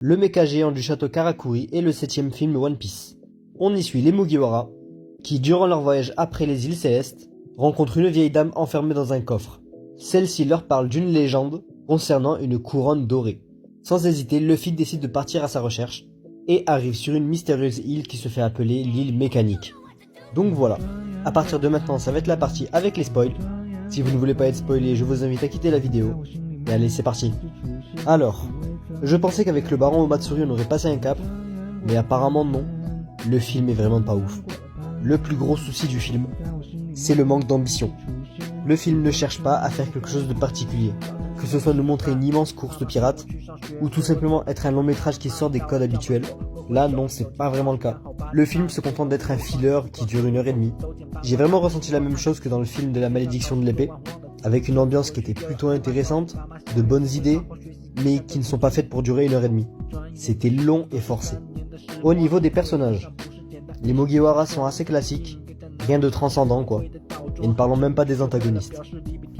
Le mecha géant du château Karakuri est le 7e film One Piece. On y suit les Mugiwara, qui durant leur voyage après les îles Célestes, rencontrent une vieille dame enfermée dans un coffre. Celle-ci leur parle d'une légende concernant une couronne dorée. Sans hésiter, Luffy décide de partir à sa recherche, et arrive sur une mystérieuse île qui se fait appeler l'île mécanique. Donc voilà, à partir de maintenant ça va être la partie avec les spoils. Si vous ne voulez pas être spoilé, je vous invite à quitter la vidéo. Et allez, c'est parti. Alors, je pensais qu'avec le baron Omatsuri on aurait passé un cap, mais apparemment non. Le film est vraiment pas ouf. Le plus gros souci du film, c'est le manque d'ambition. Le film ne cherche pas à faire quelque chose de particulier, que ce soit nous montrer une immense course de pirates, ou tout simplement être un long métrage qui sort des codes habituels. Là non, c'est pas vraiment le cas. Le film se contente d'être un filler qui dure 1h30. J'ai vraiment ressenti la même chose que dans le film de la malédiction de l'épée, avec une ambiance qui était plutôt intéressante, de bonnes idées, mais qui ne sont pas faites pour durer 1h30. C'était long et forcé. Au niveau des personnages, les Mugiwara sont assez classiques, rien de transcendant quoi, et ne parlons même pas des antagonistes.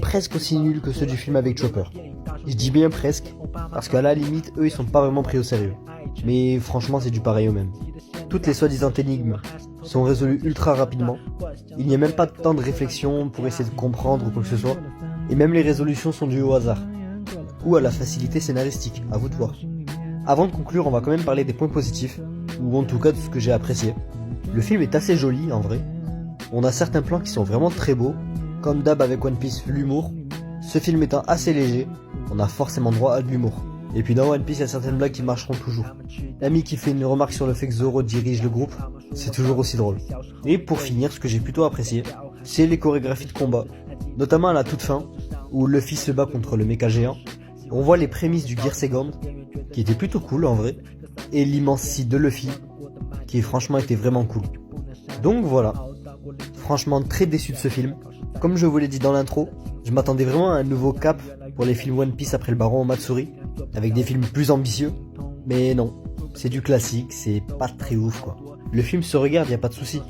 Presque aussi nuls que ceux du film avec Chopper. Je dis bien presque, parce qu'à la limite, eux ils sont pas vraiment pris au sérieux. Mais franchement c'est du pareil au même. Toutes les soi-disant énigmes sont résolues ultra rapidement, il n'y a même pas de temps de réflexion pour essayer de comprendre ou quoi que ce soit, et même les résolutions sont dues au hasard, ou à la facilité scénaristique, à vous de voir. Avant de conclure, on va quand même parler des points positifs, ou en tout cas de ce que j'ai apprécié. Le film est assez joli en vrai, on a certains plans qui sont vraiment très beaux, comme d'hab avec One Piece, l'humour. Ce film étant assez léger, on a forcément droit à de l'humour. Et puis dans One Piece, il y a certaines blagues qui marcheront toujours. L'ami qui fait une remarque sur le fait que Zoro dirige le groupe, c'est toujours aussi drôle. Et pour finir, ce que j'ai plutôt apprécié, c'est les chorégraphies de combat, notamment à la toute fin, où Luffy se bat contre le méca géant. On voit les prémices du Gear Second, qui était plutôt cool en vrai, et l'immense site de Luffy, qui franchement était vraiment cool. Donc voilà, franchement très déçu de ce film. Comme je vous l'ai dit dans l'intro, je m'attendais vraiment à un nouveau cap pour les films One Piece après le baron Omatsuri, avec des films plus ambitieux, mais non, c'est du classique, c'est pas très ouf quoi. Le film se regarde, y a pas de souci,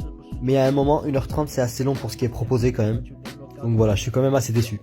mais à un moment 1h30 c'est assez long pour ce qui est proposé quand même, donc voilà, je suis quand même assez déçu.